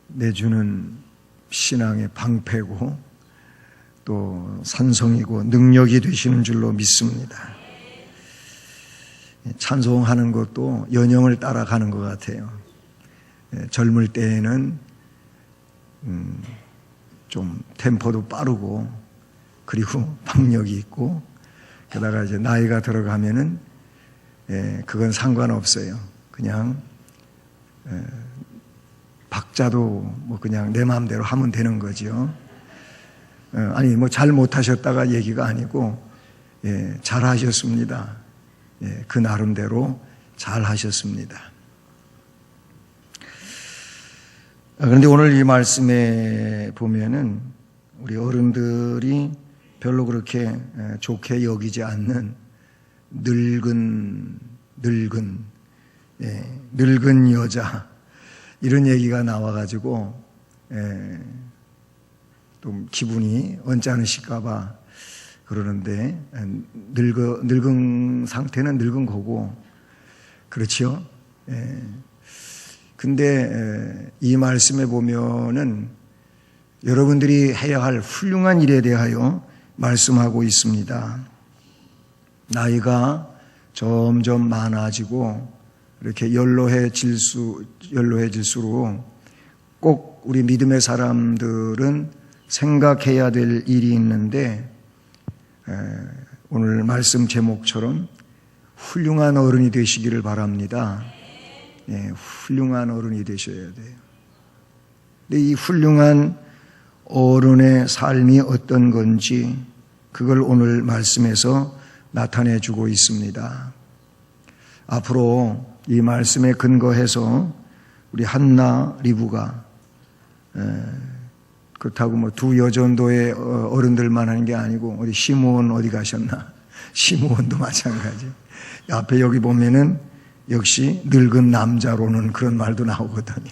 내주는 신앙의 방패고 또 산성이고 능력이 되시는 줄로 믿습니다. 찬송하는 것도 연영을 따라가는 것 같아요. 젊을 때에는 좀 템포도 빠르고 그리고 박력이 있고, 게다가 이제 나이가 들어가면은 그건 상관없어요. 그냥 박자도 뭐 그냥 내 마음대로 하면 되는 거죠. 아니 뭐 잘 못하셨다가 얘기가 아니고 잘 하셨습니다. 그 나름대로 잘 하셨습니다. 그런데 오늘 이 말씀에 보면은 우리 어른들이 별로 그렇게 좋게 여기지 않는 늙은 여자, 이런 얘기가 나와가지고 좀 기분이 언짢으실까봐 그러는데, 늙은 상태는 늙은 거고, 그렇죠? 근데 이 말씀에 보면은 여러분들이 해야 할 훌륭한 일에 대하여 말씀하고 있습니다. 나이가 점점 많아지고 이렇게 연로해질수록 꼭 우리 믿음의 사람들은 생각해야 될 일이 있는데, 오늘 말씀 제목처럼 훌륭한 어른이 되시기를 바랍니다. 훌륭한 어른이 되셔야 돼요. 근데 이 훌륭한 어른의 삶이 어떤 건지 그걸 오늘 말씀에서 나타내 주고 있습니다. 앞으로 이 말씀에 근거해서 우리 한나, 리브가 그렇다고 뭐 두 여전도의 어른들만 하는 게 아니고, 우리 시므온 어디 가셨나? 시므온도 마찬가지. 앞에 여기 보면은 역시 늙은 남자로는 그런 말도 나오거든요.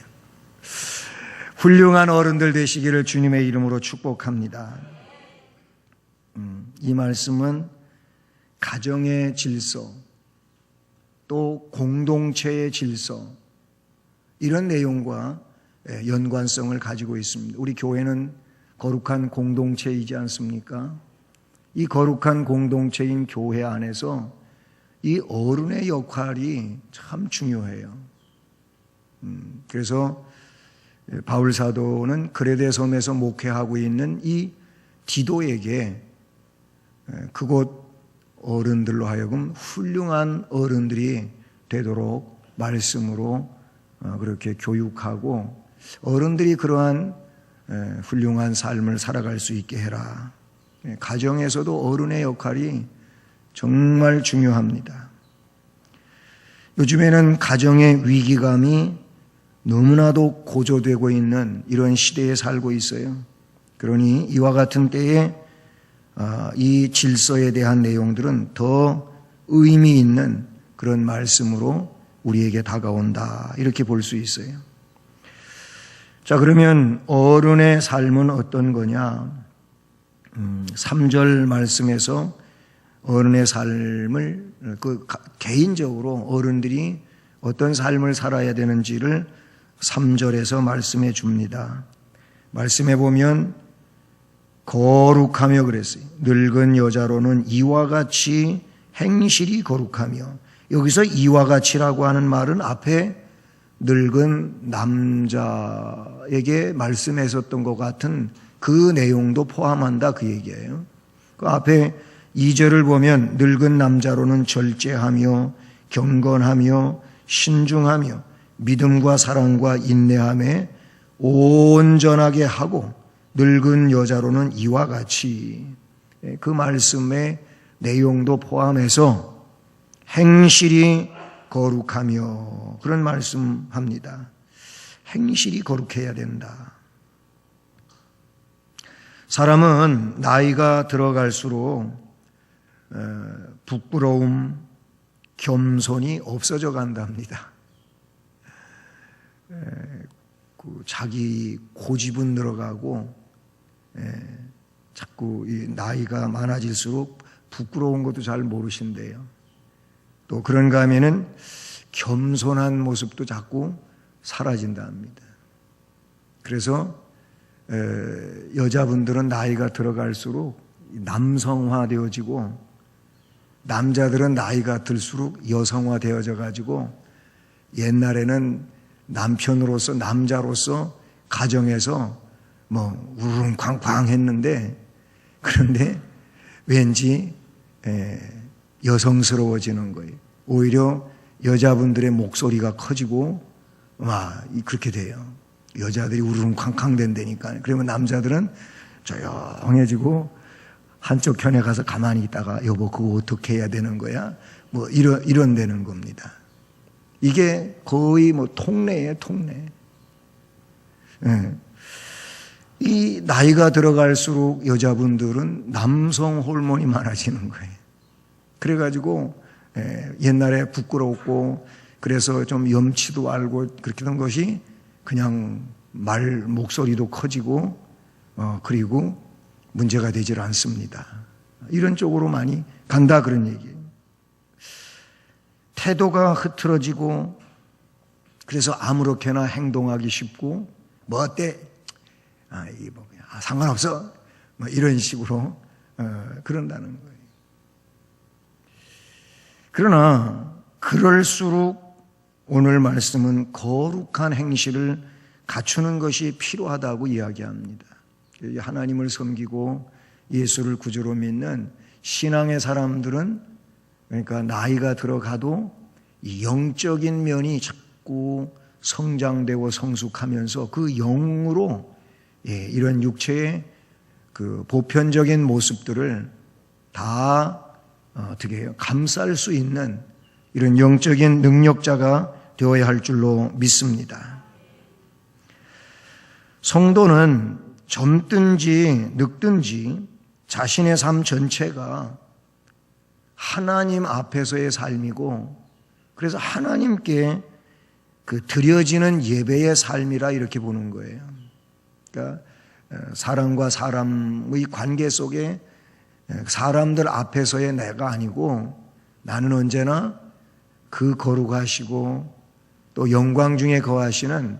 훌륭한 어른들 되시기를 주님의 이름으로 축복합니다. 이 말씀은 가정의 질서, 또 공동체의 질서, 이런 내용과 연관성을 가지고 있습니다. 우리 교회는 거룩한 공동체이지 않습니까? 이 거룩한 공동체인 교회 안에서 이 어른의 역할이 참 중요해요. 그래서 바울 사도는 그레데 섬에서 목회하고 있는 이 디도에게 그곳 어른들로 하여금 훌륭한 어른들이 되도록 말씀으로 그렇게 교육하고, 어른들이 그러한 훌륭한 삶을 살아갈 수 있게 해라. 가정에서도 어른의 역할이 정말 중요합니다. 요즘에는 가정의 위기감이 너무나도 고조되고 있는 이런 시대에 살고 있어요. 그러니 이와 같은 때에 이 질서에 대한 내용들은 더 의미 있는 그런 말씀으로 우리에게 다가온다, 이렇게 볼 수 있어요. 자, 그러면 어른의 삶은 어떤 거냐? 3절 말씀에서 어른의 삶을 개인적으로 어른들이 어떤 삶을 살아야 되는지를 3절에서 말씀해 줍니다. 말씀해 보면 거룩하며 그랬어요. 늙은 여자로는 이와 같이 행실이 거룩하며, 여기서 이와 같이라고 하는 말은 앞에 늙은 남자에게 말씀했었던 것 같은 그 내용도 포함한다, 그 얘기예요. 그 앞에 2절을 보면 늙은 남자로는 절제하며 경건하며 신중하며 믿음과 사랑과 인내함에 온전하게 하고, 늙은 여자로는 이와 같이, 그 말씀의 내용도 포함해서 행실이 거룩하며, 그런 말씀합니다. 행실이 거룩해야 된다. 사람은 나이가 들어갈수록 부끄러움, 겸손이 없어져 간답니다. 자기 고집은 늘어가고, 자꾸 이 나이가 많아질수록 부끄러운 것도 잘 모르신대요. 또 그런가 하면은 겸손한 모습도 자꾸 사라진다 합니다. 그래서 여자분들은 나이가 들어갈수록 남성화되어지고 남자들은 나이가 들수록 여성화되어져 가지고 옛날에는 남편으로서 남자로서 가정에서 뭐 우르릉쾅쾅 했는데 그런데 왠지 여성스러워지는 거예요. 오히려 여자분들의 목소리가 커지고 그렇게 돼요. 여자들이 우르릉쾅쾅 된다니까. 그러면 남자들은 조용해지고 한쪽 편에 가서 가만히 있다가 여보 그거 어떻게 해야 되는 거야? 뭐 이런 되는 겁니다. 이게 거의 뭐 통례예요, 통례. 이 나이가 들어갈수록 여자분들은 남성 호르몬이 많아지는 거예요. 그래가지고 옛날에 부끄럽고 그래서 좀 염치도 알고 그렇게 된 것이 그냥 목소리도 커지고 그리고 문제가 되질 않습니다. 이런 쪽으로 많이 간다 그런 얘기예요. 태도가 흐트러지고 그래서 아무렇게나 행동하기 쉽고 뭐 어때? 상관없어. 뭐 이런 식으로 그런다는 거예요. 그러나 그럴수록 오늘 말씀은 거룩한 행실을 갖추는 것이 필요하다고 이야기합니다. 하나님을 섬기고 예수를 구주로 믿는 신앙의 사람들은 그러니까 나이가 들어가도 이 영적인 면이 자꾸 성장되고 성숙하면서 그 영으로 이런 육체의 그 보편적인 모습들을 다 어떻게 해요? 감쌀 수 있는 이런 영적인 능력자가 되어야 할 줄로 믿습니다. 성도는 젊든지 늙든지 자신의 삶 전체가 하나님 앞에서의 삶이고 그래서 하나님께 그 드려지는 예배의 삶이라 이렇게 보는 거예요. 그러니까 사람과 사람의 관계 속에 사람들 앞에서의 내가 아니고 나는 언제나 그 거룩하시고 또 영광 중에 거하시는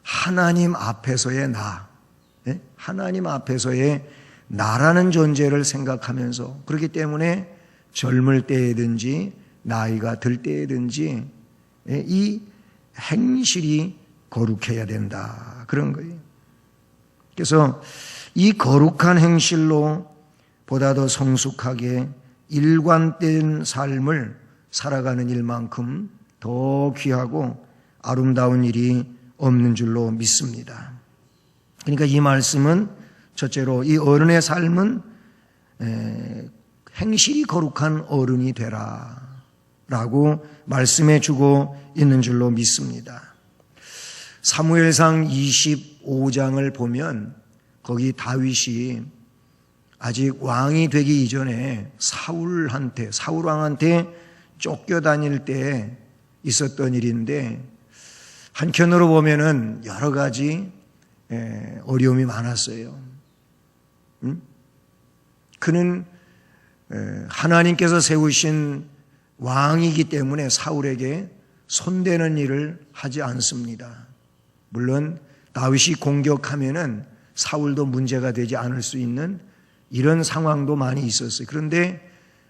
하나님 앞에서의 나, 하나님 앞에서의 나라는 존재를 생각하면서 그렇기 때문에 젊을 때든지 나이가 들 때든지 이 행실이 거룩해야 된다 그런 거예요. 그래서 이 거룩한 행실로 보다 더 성숙하게 일관된 삶을 살아가는 일만큼 더 귀하고 아름다운 일이 없는 줄로 믿습니다. 그러니까 이 말씀은 첫째로 이 어른의 삶은 행실이 거룩한 어른이 되라 라고 말씀해 주고 있는 줄로 믿습니다. 사무엘상 25장을 보면 거기 다윗이 아직 왕이 되기 이전에 사울 왕한테 쫓겨다닐 때 있었던 일인데 한편으로 보면은 여러 가지 어려움이 많았어요. 그는 하나님께서 세우신 왕이기 때문에 사울에게 손대는 일을 하지 않습니다. 물론 다윗이 공격하면은 사울도 문제가 되지 않을 수 있는 이런 상황도 많이 있었어요. 그런데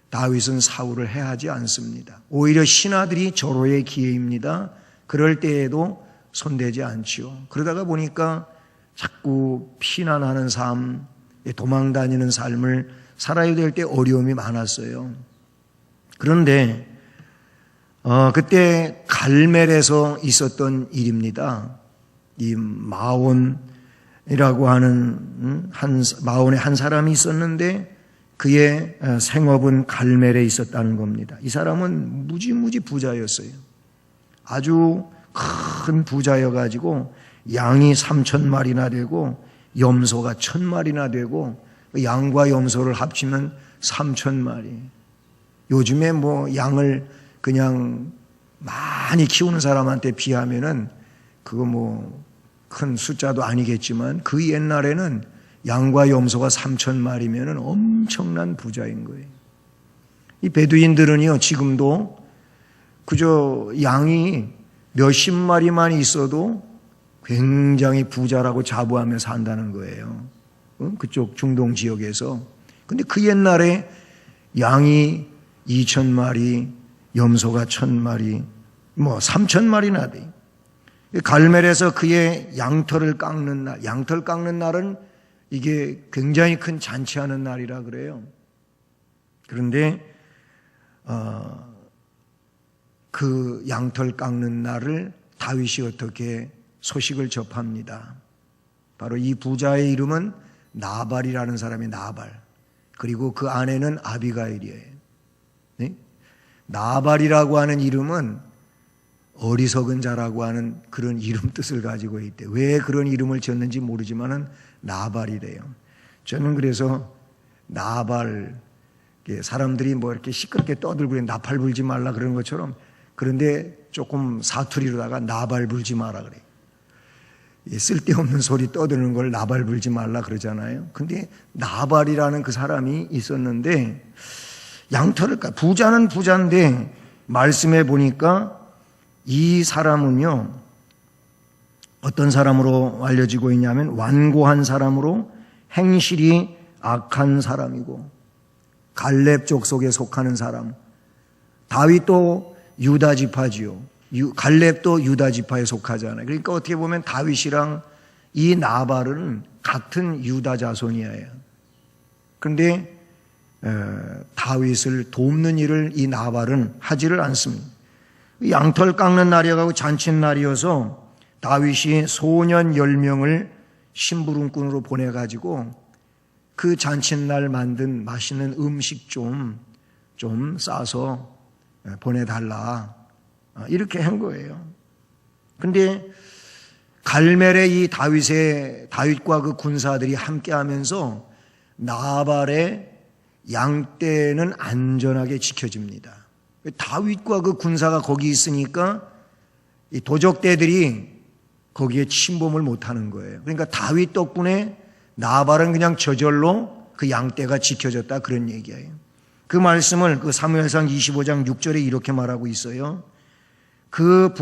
다윗은 사울을 해하지 않습니다. 오히려 신하들이 절호의 기회입니다. 그럴 때에도 손대지 않지요. 그러다가 보니까 자꾸 피난하는 삶, 도망다니는 삶을 살아야 될 때 어려움이 많았어요. 그런데 그때 갈멜에서 있었던 일입니다. 이 마온이라고 하는 마온의 한 사람이 있었는데 그의 생업은 갈멜에 있었다는 겁니다. 이 사람은 무지무지 부자였어요. 아주 큰 부자여가지고 양이 3,000마리나 되고 염소가 1,000마리나 되고 양과 염소를 합치면 3,000마리. 요즘에 뭐 양을 그냥 많이 키우는 사람한테 비하면은 그거 뭐 큰 숫자도 아니겠지만 그 옛날에는 양과 염소가 3,000마리면은 엄청난 부자인 거예요. 이 베두인들은요 지금도 그저 양이 몇십 마리만 있어도 굉장히 부자라고 자부하며 산다는 거예요. 그쪽 중동 지역에서. 근데 그 옛날에 양이 2,000마리, 염소가 1,000마리, 3,000마리나 돼. 갈멜에서 그의 양털을 깎는 날, 양털 깎는 날은 이게 굉장히 큰 잔치하는 날이라 그래요. 그런데 그 양털 깎는 날을 다윗이 어떻게 소식을 접합니다. 바로 이 부자의 이름은 나발이라는 사람이 나발. 그리고 그 아내는 아비가일이에요. 네? 나발이라고 하는 이름은 어리석은 자라고 하는 그런 이름 뜻을 가지고 있대. 왜 그런 이름을 지었는지 모르지만은 나발이래요. 저는 그래서 나발, 사람들이 뭐 이렇게 시끄럽게 떠들고 나팔 불지 말라 그러는 것처럼, 그런데 조금 사투리로다가 나발 불지 마라 그래요. 쓸데없는 소리 떠드는 걸 나발 불지 말라 그러잖아요. 근데 나발이라는 그 사람이 있었는데, 양털을 부자는 부자인데 말씀해 보니까 이 사람은요, 어떤 사람으로 알려지고 있냐면 완고한 사람으로 행실이 악한 사람이고 갈렙 족속에 속하는 사람. 다윗도 유다 지파지요. 갈렙도 유다 지파에 속하잖아요. 그러니까 어떻게 보면 다윗이랑 이 나발은 같은 유다 자손이에요. 그런데 다윗을 돕는 일을 이 나발은 하지를 않습니다. 양털 깎는 날이어가고 잔칫날이어서 다윗이 소년 10명을 심부름꾼으로 보내가지고 그 잔칫날 만든 맛있는 음식 좀 싸서 보내달라, 이렇게 한 거예요. 근데 갈멜의 이 다윗과 그 군사들이 함께 하면서 나발의 양떼는 안전하게 지켜집니다. 다윗과 그 군사가 거기 있으니까 이 도적대들이 거기에 침범을 못하는 거예요. 그러니까 다윗 덕분에 나발은 그냥 저절로 그 양떼가 지켜졌다, 그런 얘기예요. 그 말씀을 그 사무엘상 25장 6절에 이렇게 말하고 있어요. 그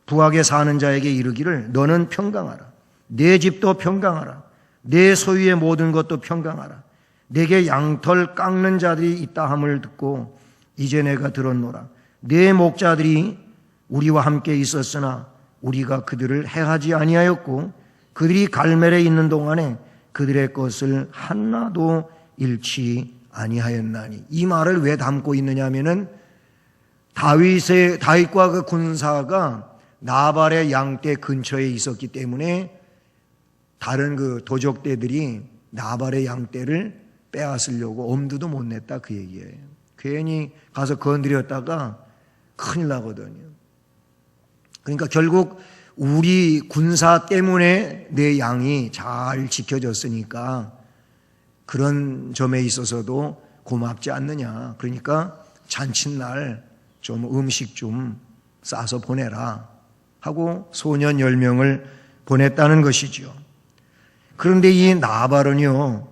부하게 사는 자에게 이르기를 너는 평강하라. 내 집도 평강하라. 내 소유의 모든 것도 평강하라. 내게 양털 깎는 자들이 있다 함을 듣고 이제 내가 들었노라. 내 목자들이 우리와 함께 있었으나 우리가 그들을 해하지 아니하였고 그들이 갈멜에 있는 동안에 그들의 것을 하나도 잃지 아니하였나니. 이 말을 왜 담고 있느냐 하면은 다윗과 그 군사가 나발의 양떼 근처에 있었기 때문에 다른 그 도적대들이 나발의 양떼를 빼앗으려고 엄두도 못 냈다, 그 얘기예요. 괜히 가서 건드렸다가 큰일 나거든요. 그러니까 결국 우리 군사 때문에 내 양이 잘 지켜졌으니까 그런 점에 있어서도 고맙지 않느냐. 그러니까 잔칫날 좀 음식 좀 싸서 보내라 하고 소년 10명을 보냈다는 것이죠. 그런데 이 나발은요,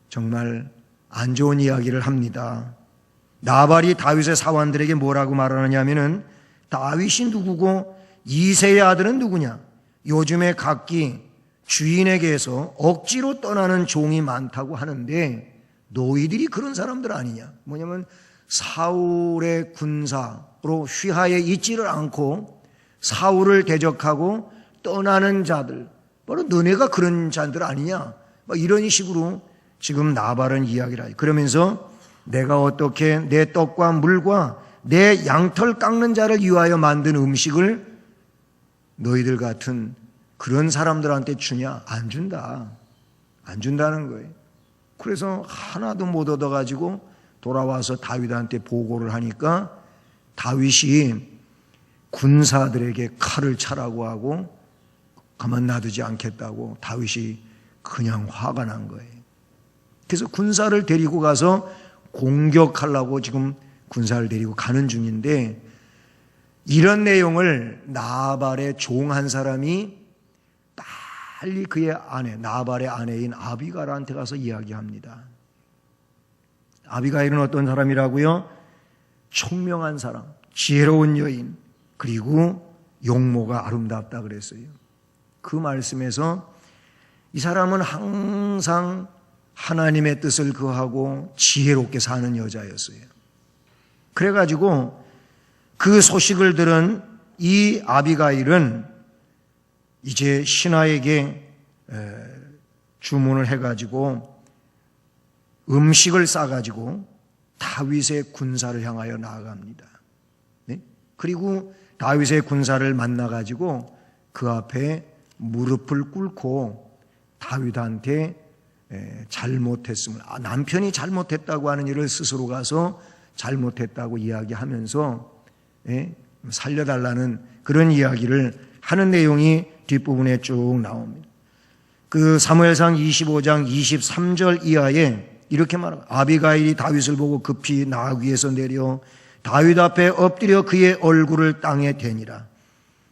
정말 안 좋은 이야기를 합니다. 나발이 다윗의 사원들에게 뭐라고 말하느냐면은 다윗이 누구고 이새의 아들은 누구냐? 요즘에 각기 주인에게서 억지로 떠나는 종이 많다고 하는데 너희들이 그런 사람들 아니냐? 뭐냐면 사울의 군사로 휘하에 있지를 않고 사울을 대적하고 떠나는 자들, 바로 너네가 그런 자들 아니냐? 이런 식으로 지금 나발은 이야기를 하죠. 그러면서 내가 어떻게 내 떡과 물과 내 양털 깎는 자를 위하여 만든 음식을 너희들 같은 그런 사람들한테 주냐? 안 준다. 안 준다는 거예요. 그래서 하나도 못 얻어가지고 돌아와서 다윗한테 보고를 하니까 다윗이 군사들에게 칼을 차라고 하고 가만 놔두지 않겠다고 다윗이 그냥 화가 난 거예요. 그래서 군사를 데리고 가서 공격하려고 지금 군사를 데리고 가는 중인데 이런 내용을 나발의 종 한 사람이 빨리 그의 아내, 나발의 아내인 아비가일한테 가서 이야기합니다. 아비가일은 어떤 사람이라고요? 총명한 사람, 지혜로운 여인, 그리고 용모가 아름답다 그랬어요. 그 말씀에서 이 사람은 항상 하나님의 뜻을 거하고 지혜롭게 사는 여자였어요. 그래가지고 그 소식을 들은 이 아비가일은 이제 신하에게 주문을 해가지고 음식을 싸가지고 다윗의 군사를 향하여 나아갑니다. 네? 그리고 다윗의 군사를 만나가지고 그 앞에 무릎을 꿇고 다윗한테 잘못했음을, 남편이 잘못했다고 하는 일을 스스로 가서 잘못했다고 이야기하면서 살려달라는 그런 이야기를 하는 내용이 뒷부분에 쭉 나옵니다. 그 사무엘상 25장 23절 이하에 이렇게 말합니다. 아비가일이 다윗을 보고 급히 나귀 위에서 내려 다윗 앞에 엎드려 그의 얼굴을 땅에 대니라.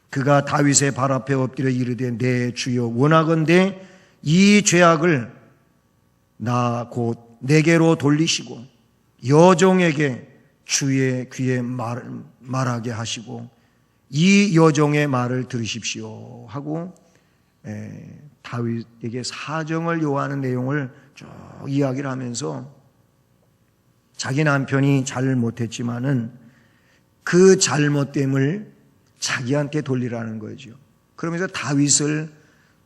그가 다윗의 발 앞에 엎드려 이르되 내 주여 원하건대 이 죄악을 나 곧 내게로 돌리시고 여종에게 주의 귀에 말하게 하시고 이 여종의 말을 들으십시오 하고 다윗에게 사정을 요하는 내용을 쭉 이야기를 하면서 자기 남편이 잘못했지만은 그 잘못됨을 자기한테 돌리라는 거죠. 그러면서 다윗을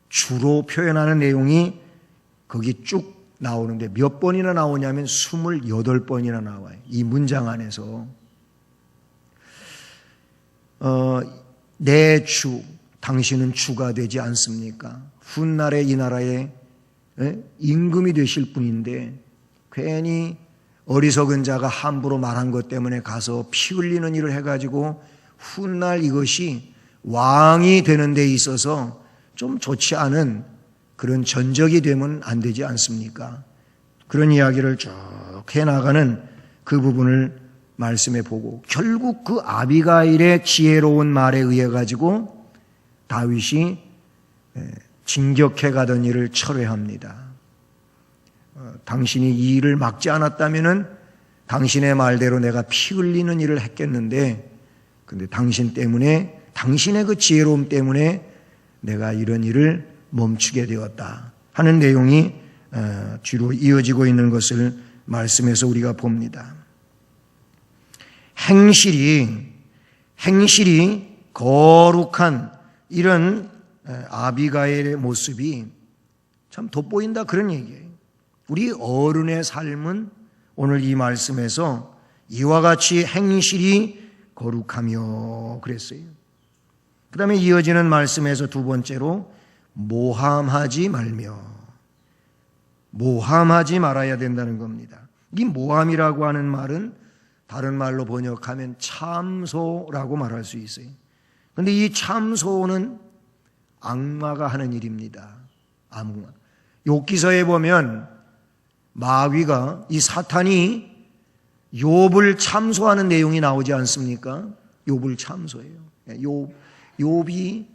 주로 표현하는 내용이 거기 쭉 나오는데 몇 번이나 나오냐면 28번이나 나와요. 이 문장 안에서 내 주, 당신은 주가 되지 않습니까? 훗날에 이 나라의 임금이 되실 분인데 괜히 어리석은 자가 함부로 말한 것 때문에 가서 피 흘리는 일을 해가지고 훗날 이것이 왕이 되는 데 있어서 좀 좋지 않은 그런 전적이 되면 안 되지 않습니까? 그런 이야기를 쭉 해나가는 그 부분을 말씀해 보고 결국 그 아비가일의 지혜로운 말에 의해 가지고 다윗이 진격해 가던 일을 철회합니다. 당신이 이 일을 막지 않았다면은 당신의 말대로 내가 피 흘리는 일을 했겠는데 근데 당신 때문에 당신의 그 지혜로움 때문에 내가 이런 일을 멈추게 되었다 하는 내용이 뒤로 이어지고 있는 것을 말씀에서 우리가 봅니다. 행실이 거룩한 이런 아비가일의 모습이 참 돋보인다 그런 얘기예요. 우리 어른의 삶은 오늘 이 말씀에서 이와 같이 행실이 거룩하며 그랬어요. 그 다음에 이어지는 말씀에서 두 번째로 모함하지 말아야 된다는 겁니다. 이 모함이라고 하는 말은 다른 말로 번역하면 참소라고 말할 수 있어요. 그런데 이 참소는 악마가 하는 일입니다. 악마. 욥기서에 보면 마귀가 이 사탄이 욥을 참소하는 내용이 나오지 않습니까? 욥을 참소해요. 욥이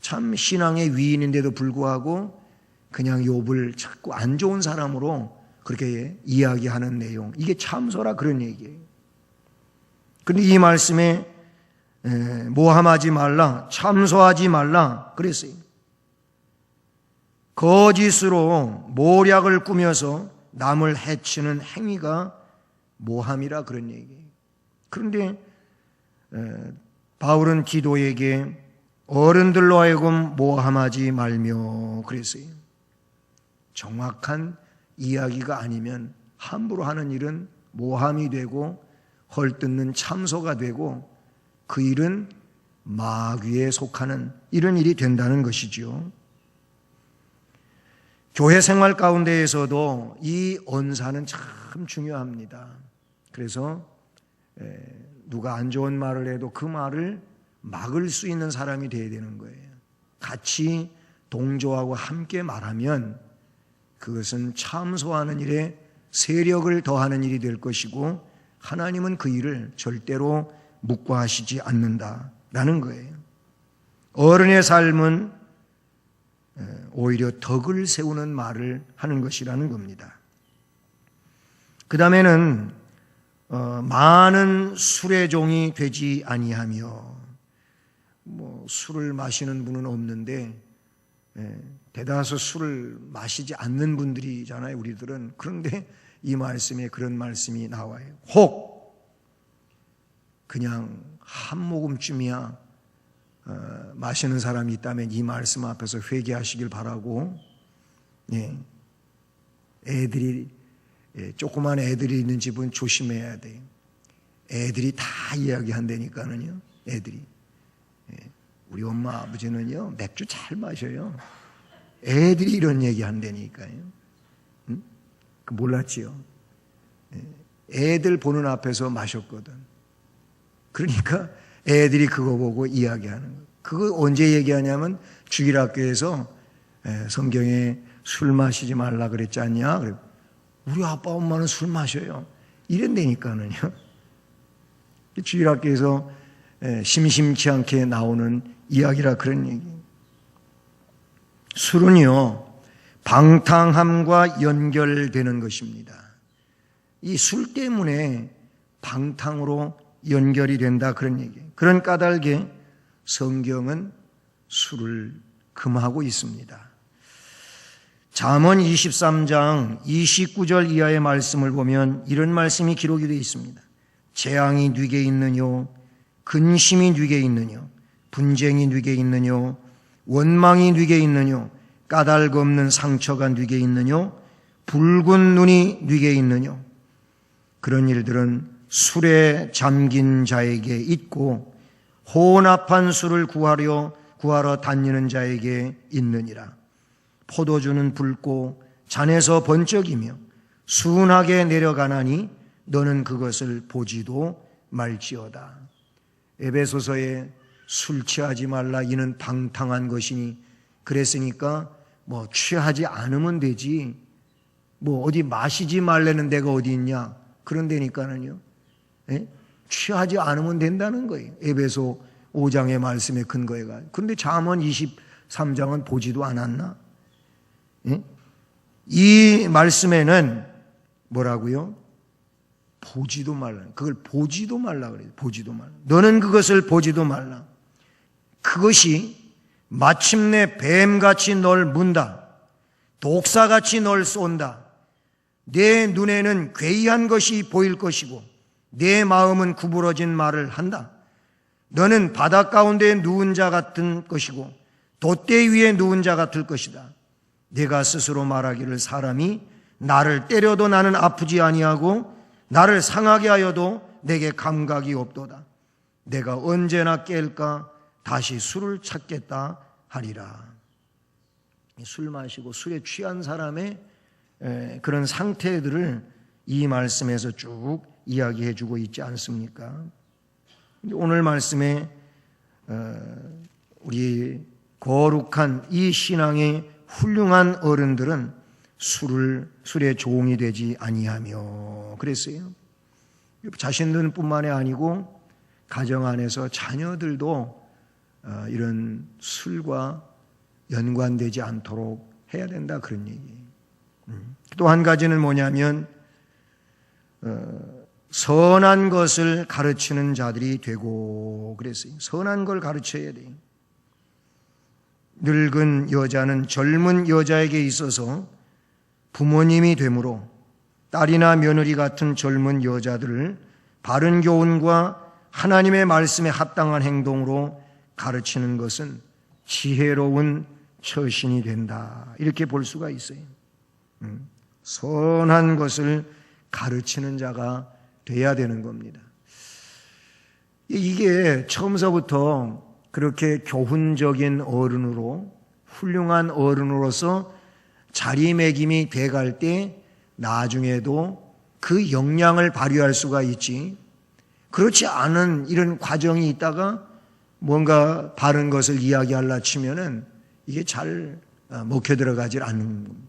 참 신앙의 위인인데도 불구하고 그냥 욥을 자꾸 안 좋은 사람으로 그렇게 이야기하는 내용, 이게 참소라 그런 얘기예요. 그런데 이 말씀에 모함하지 말라, 참소하지 말라 그랬어요. 거짓으로 모략을 꾸며서 남을 해치는 행위가 모함이라 그런 얘기예요. 그런데 바울은 디도에게 어른들로 하여금 모함하지 말며 그랬어요. 정확한 이야기가 아니면 함부로 하는 일은 모함이 되고 헐뜯는 참소가 되고 그 일은 마귀에 속하는 이런 일이 된다는 것이지요. 교회 생활 가운데에서도 이 언사는 참 중요합니다. 그래서 누가 안 좋은 말을 해도 그 말을 막을 수 있는 사람이 되어야 되는 거예요. 같이 동조하고 함께 말하면 그것은 참소하는 일에 세력을 더하는 일이 될 것이고 하나님은 그 일을 절대로 묵과하시지 않는다라는 거예요. 어른의 삶은 오히려 덕을 세우는 말을 하는 것이라는 겁니다. 그 다음에는 많은 술의 종이 되지 아니하며, 술을 마시는 분은 없는데 대다수 술을 마시지 않는 분들이잖아요, 우리들은. 그런데 이 말씀에 그런 말씀이 나와요. 혹 그냥 한 모금쯤이야 마시는 사람이 있다면 이 말씀 앞에서 회개하시길 바라고, 조그만 애들이 있는 집은 조심해야 돼요. 애들이 다 이야기한다니까는요. 애들이. 우리 엄마 아버지는요, 맥주 잘 마셔요. 애들이 이런 얘기 한다니까요. 응? 몰랐지요. 애들 보는 앞에서 마셨거든. 그러니까 애들이 그거 보고 이야기하는 거예요. 그거 언제 얘기하냐면 주일학교에서 성경에 술 마시지 말라 그랬지 않냐? 그래. 우리 아빠 엄마는 술 마셔요. 이런다니까는요. 주일학교에서 심심치 않게 나오는 이야기라 그런 얘기. 술은요, 방탕함과 연결되는 것입니다. 이 술 때문에 방탕으로 연결이 된다 그런 얘기. 그런 까닭에 성경은 술을 금하고 있습니다. 잠언 23장 29절 이하의 말씀을 보면 이런 말씀이 기록이 되어 있습니다. 재앙이 네게 있느뇨, 근심이 네게 있느뇨, 분쟁이 네게 있느뇨, 원망이 네게 있느뇨, 까닭 없는 상처가 네게 있느뇨, 붉은 눈이 네게 있느뇨. 그런 일들은 술에 잠긴 자에게 있고 혼합한 술을 구하러 다니는 자에게 있느니라. 포도주는 붉고 잔에서 번쩍이며 순하게 내려가나니 너는 그것을 보지도 말지어다. 에베소서에 술 취하지 말라, 이는 방탕한 것이니, 그랬으니까 취하지 않으면 되지, 어디 마시지 말라는 데가 어디 있냐, 그런 데니까는요. 취하지 않으면 된다는 거예요. 에베소 5장의 말씀에 근거해가. 그런데 잠언 23장은 보지도 않았나? 이 말씀에는 뭐라고요? 보지도 말라. 그걸 보지도 말라 그래요. 보지도 말라. 너는 그것을 보지도 말라. 그것이 마침내 뱀같이 널 문다. 독사같이 널 쏜다. 내 눈에는 괴이한 것이 보일 것이고 내 마음은 구부러진 말을 한다. 너는 바닷 가운데 누운 자 같은 것이고 돛대 위에 누운 자 같을 것이다. 내가 스스로 말하기를 사람이 나를 때려도 나는 아프지 아니하고 나를 상하게 하여도 내게 감각이 없도다. 내가 언제나 깰까 다시 술을 찾겠다 하리라. 술 마시고 술에 취한 사람의 그런 상태들을 이 말씀에서 쭉 이야기해 주고 있지 않습니까? 오늘 말씀에 우리 거룩한 이 신앙의 훌륭한 어른들은 술의 종이 되지 아니하며 그랬어요. 자신들뿐만이 아니고 가정 안에서 자녀들도 이런 술과 연관되지 않도록 해야 된다 그런 얘기예요. 또 한 가지는 뭐냐면 선한 것을 가르치는 자들이 되고 그랬어요. 선한 걸 가르쳐야 돼요. 늙은 여자는 젊은 여자에게 있어서 부모님이 되므로 딸이나 며느리 같은 젊은 여자들을 바른 교훈과 하나님의 말씀에 합당한 행동으로 가르치는 것은 지혜로운 처신이 된다. 이렇게 볼 수가 있어요. 선한 것을 가르치는 자가 돼야 되는 겁니다. 이게 처음서부터 그렇게 교훈적인 어른으로 훌륭한 어른으로서 자리매김이 돼갈 때 나중에도 그 역량을 발휘할 수가 있지, 그렇지 않은 이런 과정이 있다가 뭔가 바른 것을 이야기하려 치면은 이게 잘 먹혀 들어가질 않는 겁니다.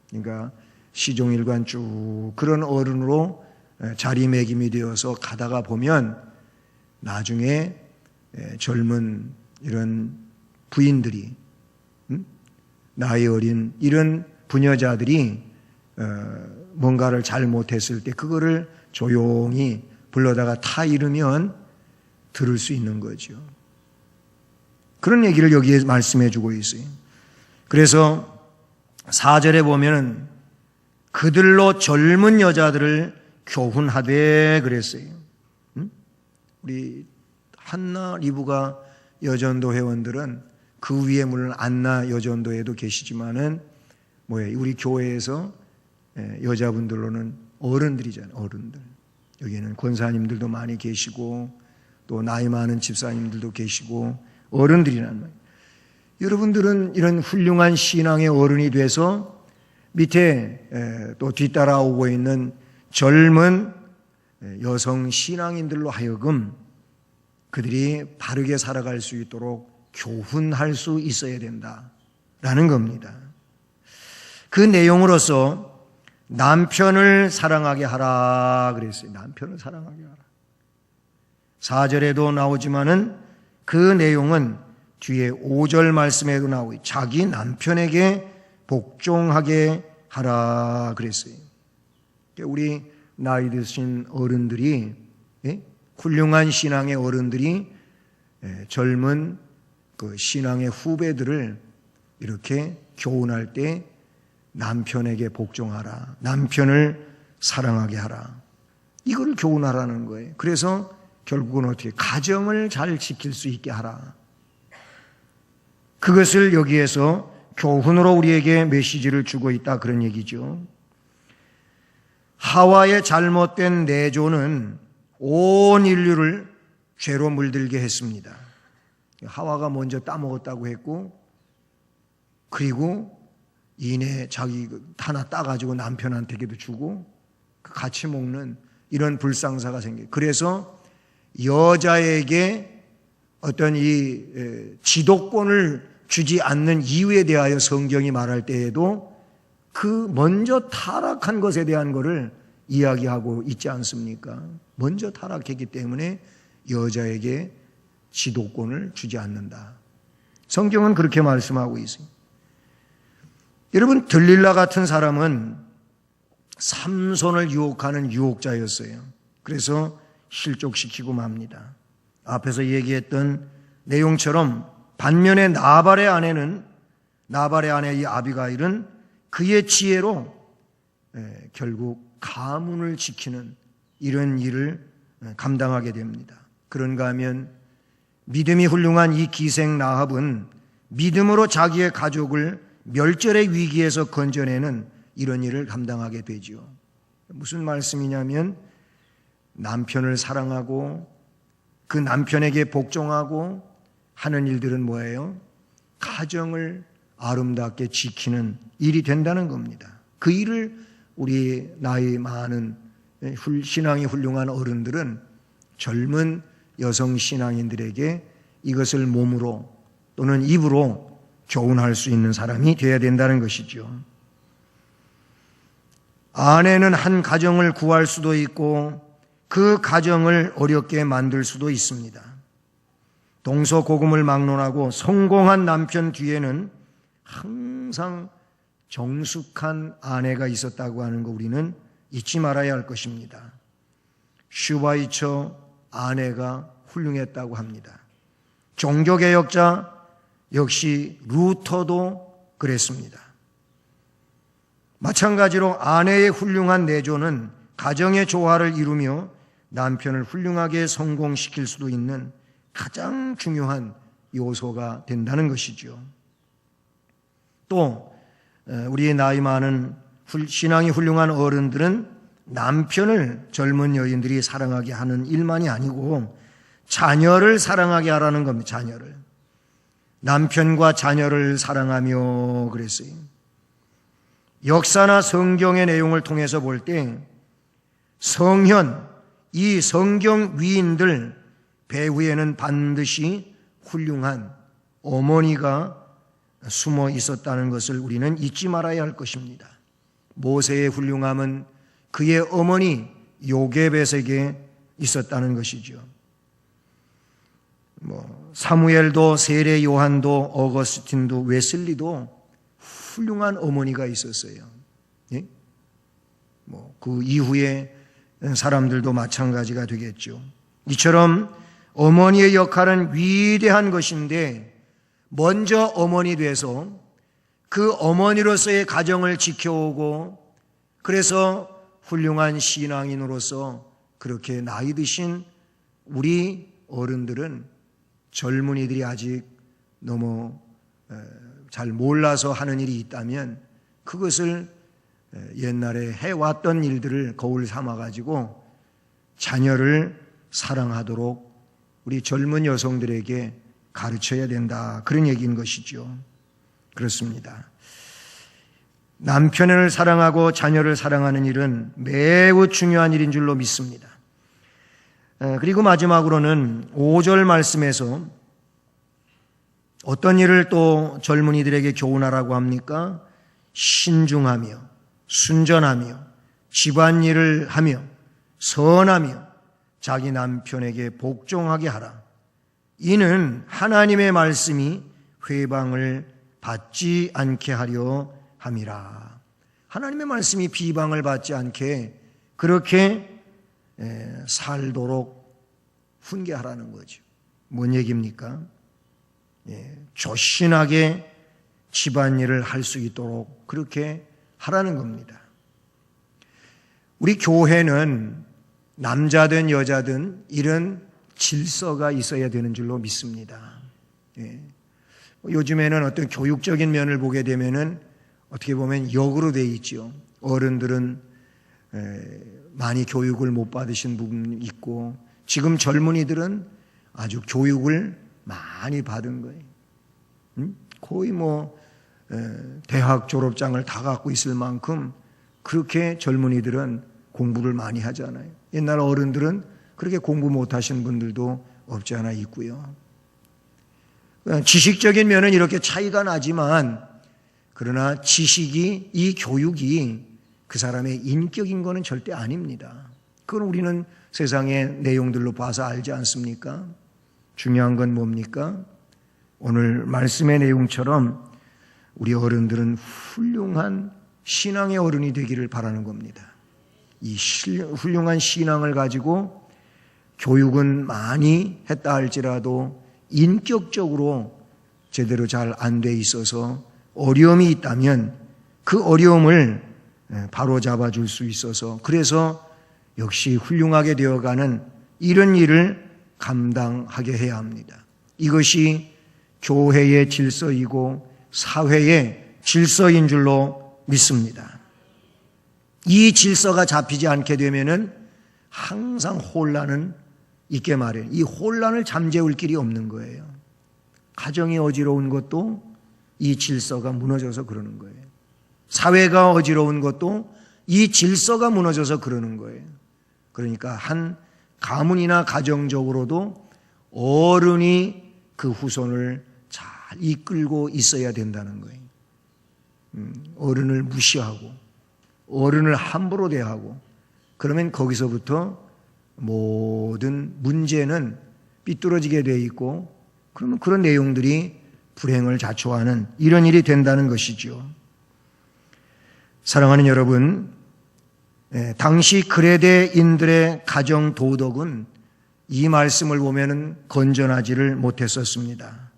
그러니까 시종일관 쭉 그런 어른으로 자리매김이 되어서 가다가 보면 나중에 젊은 이런 부인들이, 나이 어린 이런 부녀자들이 뭔가를 잘못했을 때 그거를 조용히 불러다가 타 잃으면 들을 수 있는 거죠. 그런 얘기를 여기에 말씀해 주고 있어요. 그래서 4절에 보면은 그들로 젊은 여자들을 교훈하되 그랬어요. 우리 한나 리브가 여전도 회원들은 그 위에 물론 안나 여전도에도 계시지만은 우리 교회에서 여자분들로는 어른들이잖아요. 어른들. 여기에는 권사님들도 많이 계시고 또 나이 많은 집사님들도 계시고 어른들이란 말이에요. 여러분들은 이런 훌륭한 신앙의 어른이 돼서 밑에 또 뒤따라오고 있는 젊은 여성 신앙인들로 하여금 그들이 바르게 살아갈 수 있도록 교훈할 수 있어야 된다라는 겁니다. 그 내용으로서 남편을 사랑하게 하라 그랬어요. 남편을 사랑하게 하라. 4절에도 나오지만은 그 내용은 뒤에 5절 말씀에도 나오고 자기 남편에게 복종하게 하라 그랬어요. 우리 나이 드신 어른들이, 훌륭한 신앙의 어른들이 젊은 그 신앙의 후배들을 이렇게 교훈할 때 남편에게 복종하라, 남편을 사랑하게 하라, 이걸 교훈하라는 거예요. 그래서 결국은 어떻게 가정을 잘 지킬 수 있게 하라. 그것을 여기에서 교훈으로 우리에게 메시지를 주고 있다, 그런 얘기죠. 하와의 잘못된 내조는 온 인류를 죄로 물들게 했습니다. 하와가 먼저 따먹었다고 했고, 그리고 이내 자기 하나 따가지고 남편한테도 주고 같이 먹는 이런 불상사가 생겨요. 그래서 여자에게 어떤 이 지도권을 주지 않는 이유에 대하여 성경이 말할 때에도 그 먼저 타락한 것에 대한 것을 이야기하고 있지 않습니까? 먼저 타락했기 때문에 여자에게 지도권을 주지 않는다. 성경은 그렇게 말씀하고 있어요. 여러분, 들릴라 같은 사람은 삼손을 유혹하는 유혹자였어요. 그래서 실족시키고 맙니다. 앞에서 얘기했던 내용처럼 반면에 나발의 아내 이 아비가일은 그의 지혜로 결국 가문을 지키는 이런 일을 감당하게 됩니다. 그런가 하면 믿음이 훌륭한 이 기생 라합은 믿음으로 자기의 가족을 멸절의 위기에서 건져내는 이런 일을 감당하게 되죠. 무슨 말씀이냐면 남편을 사랑하고 그 남편에게 복종하고 하는 일들은 뭐예요? 가정을 아름답게 지키는 일이 된다는 겁니다. 그 일을 우리 나이 많은 신앙이 훌륭한 어른들은 젊은 여성 신앙인들에게 이것을 몸으로 또는 입으로 교훈할 수 있는 사람이 되어야 된다는 것이죠. 아내는 한 가정을 구할 수도 있고 그 가정을 어렵게 만들 수도 있습니다. 동서고금을 막론하고 성공한 남편 뒤에는 항상 정숙한 아내가 있었다고 하는 거 우리는 잊지 말아야 할 것입니다. 슈바이처 아내가 훌륭했다고 합니다. 종교개혁자 역시 루터도 그랬습니다. 마찬가지로 아내의 훌륭한 내조는 가정의 조화를 이루며 남편을 훌륭하게 성공시킬 수도 있는 가장 중요한 요소가 된다는 것이죠. 또 우리 나이 많은 신앙이 훌륭한 어른들은 남편을 젊은 여인들이 사랑하게 하는 일만이 아니고 자녀를 사랑하게 하라는 겁니다. 자녀를. 남편과 자녀를 사랑하며 그랬어요. 역사나 성경의 내용을 통해서 볼 때 성현, 이 성경 위인들 배후에는 반드시 훌륭한 어머니가 숨어 있었다는 것을 우리는 잊지 말아야 할 것입니다. 모세의 훌륭함은 그의 어머니 요게벳에게 있었다는 것이죠. 사무엘도 세례 요한도 어거스틴도 웨슬리도 훌륭한 어머니가 있었어요. 그 이후에 사람들도 마찬가지가 되겠죠. 이처럼 어머니의 역할은 위대한 것인데 먼저 어머니 돼서 그 어머니로서의 가정을 지켜오고 그래서 훌륭한 신앙인으로서 그렇게 나이 드신 우리 어른들은 젊은이들이 아직 너무 잘 몰라서 하는 일이 있다면 그것을 옛날에 해왔던 일들을 거울 삼아가지고 자녀를 사랑하도록 우리 젊은 여성들에게 가르쳐야 된다. 그런 얘기인 것이죠. 그렇습니다. 남편을 사랑하고 자녀를 사랑하는 일은 매우 중요한 일인 줄로 믿습니다. 그리고 마지막으로는 5절 말씀에서 어떤 일을 또 젊은이들에게 교훈하라고 합니까? 신중하며 순전하며 집안일을 하며 선하며 자기 남편에게 복종하게 하라. 이는 하나님의 말씀이 회방을 받지 않게 하려 함이라. 하나님의 말씀이 비방을 받지 않게 그렇게 살도록 훈계하라는 거죠. 뭔 얘기입니까? 조신하게 집안일을 할 수 있도록 그렇게 하라는 겁니다. 우리 교회는 남자든 여자든 이런 질서가 있어야 되는 줄로 믿습니다. 요즘에는 어떤 교육적인 면을 보게 되면은 어떻게 보면 역으로 돼 있죠. 어른들은 많이 교육을 못 받으신 부분이 있고 지금 젊은이들은 아주 교육을 많이 받은 거예요. 거의 대학 졸업장을 다 갖고 있을 만큼 그렇게 젊은이들은 공부를 많이 하잖아요. 옛날 어른들은 그렇게 공부 못하신 분들도 없지 않아 있고요. 지식적인 면은 이렇게 차이가 나지만 그러나 지식이, 이 교육이 그 사람의 인격인 것은 절대 아닙니다. 그건 우리는 세상의 내용들로 봐서 알지 않습니까? 중요한 건 뭡니까? 오늘 말씀의 내용처럼 우리 어른들은 훌륭한 신앙의 어른이 되기를 바라는 겁니다. 이 훌륭한 신앙을 가지고 교육은 많이 했다 할지라도 인격적으로 제대로 잘 안 돼 있어서 어려움이 있다면 그 어려움을 바로 잡아줄 수 있어서 그래서 역시 훌륭하게 되어가는 이런 일을 감당하게 해야 합니다. 이것이 교회의 질서이고 사회의 질서인 줄로 믿습니다. 이 질서가 잡히지 않게 되면은 항상 혼란은 있게 마련. 이 혼란을 잠재울 길이 없는 거예요. 가정이 어지러운 것도 이 질서가 무너져서 그러는 거예요. 사회가 어지러운 것도 이 질서가 무너져서 그러는 거예요. 그러니까 한 가문이나 가정적으로도 어른이 그 후손을 잘 이끌고 있어야 된다는 거예요. 어른을 무시하고 어른을 함부로 대하고 그러면 거기서부터 모든 문제는 삐뚤어지게 돼 있고 그러면 그런 내용들이 불행을 자초하는 이런 일이 된다는 것이죠. 사랑하는 여러분, 당시 그레데인들의 가정 도덕은 이 말씀을 보면은 건전하지를 못했었습니다.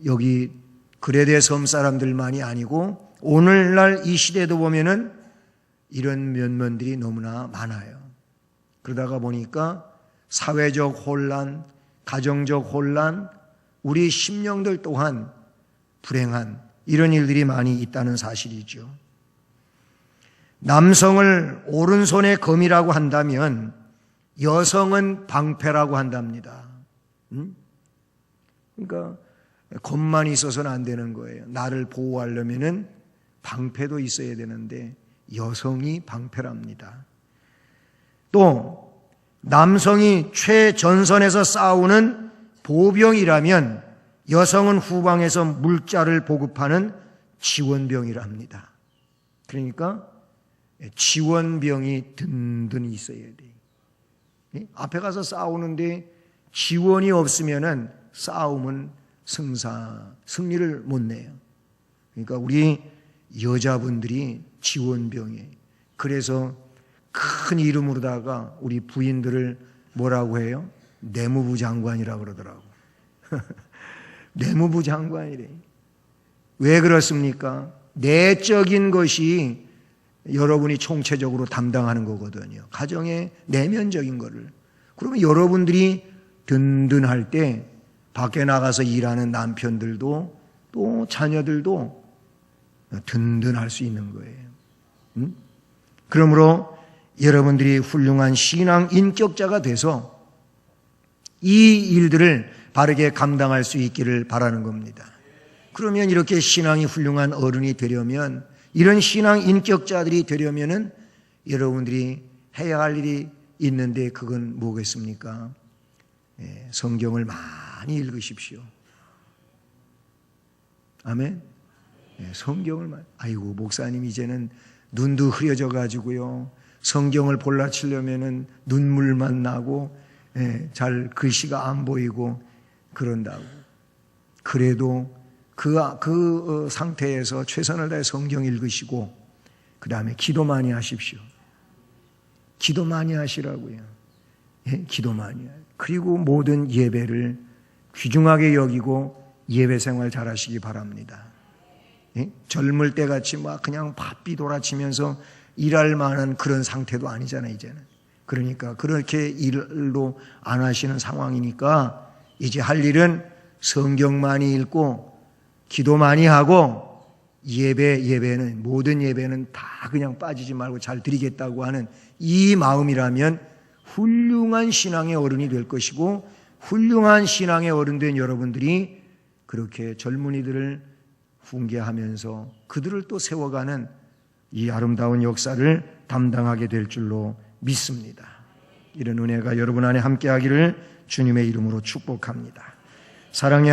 여기 그레데 섬 사람들만이 아니고 오늘날 이 시대도 보면은 이런 면면들이 너무나 많아요. 그러다가 보니까 사회적 혼란, 가정적 혼란, 우리 심령들 또한 불행한 이런 일들이 많이 있다는 사실이죠. 남성을 오른손의 검이라고 한다면 여성은 방패라고 한답니다. 그러니까 검만 있어서는 안 되는 거예요. 나를 보호하려면은 방패도 있어야 되는데 여성이 방패랍니다. 또 남성이 최전선에서 싸우는 보병이라면 여성은 후방에서 물자를 보급하는 지원병이랍니다. 그러니까 지원병이 든든히 있어야 돼요. 앞에 가서 싸우는데 지원이 없으면은 싸움은 승리를 못 내요. 그러니까 우리 여자분들이 지원병이에요. 그래서 큰 이름으로다가 우리 부인들을 뭐라고 해요? 내무부 장관이라고 그러더라고. 내무부 장관이래. 왜 그렇습니까? 내적인 것이 여러분이 총체적으로 담당하는 거거든요. 가정의 내면적인 거를. 그러면 여러분들이 든든할 때 밖에 나가서 일하는 남편들도 또 자녀들도 든든할 수 있는 거예요. 그러므로 여러분들이 훌륭한 신앙 인격자가 돼서 이 일들을 바르게 감당할 수 있기를 바라는 겁니다. 그러면 이렇게 신앙이 훌륭한 어른이 되려면, 이런 신앙 인격자들이 되려면은 여러분들이 해야 할 일이 있는데 그건 뭐겠습니까? 성경을 많이 읽으십시오. 아멘. 성경을 많이. 아이고 목사님 이제는 눈도 흐려져 가지고요. 성경을 볼라치려면은 눈물만 나고 잘 글씨가 안 보이고 그런다고. 그래도 그 상태에서 최선을 다해 성경 읽으시고 그 다음에 기도 많이 하십시오. 기도 많이 하시라고요. 기도 많이 해요. 그리고 모든 예배를 귀중하게 여기고 예배 생활 잘 하시기 바랍니다. 젊을 때 같이 막 그냥 바삐 돌아치면서 일할 만한 그런 상태도 아니잖아요, 이제는. 그러니까 그렇게 일로 안 하시는 상황이니까 이제 할 일은 성경 많이 읽고 기도 많이 하고 예배는 모든 예배는 다 그냥 빠지지 말고 잘 드리겠다고 하는 이 마음이라면 훌륭한 신앙의 어른이 될 것이고, 훌륭한 신앙의 어른 된 여러분들이 그렇게 젊은이들을 훈계하면서 그들을 또 세워가는 이 아름다운 역사를 담당하게 될 줄로 믿습니다. 이런 은혜가 여러분 안에 함께하기를 주님의 이름으로 축복합니다. 사랑의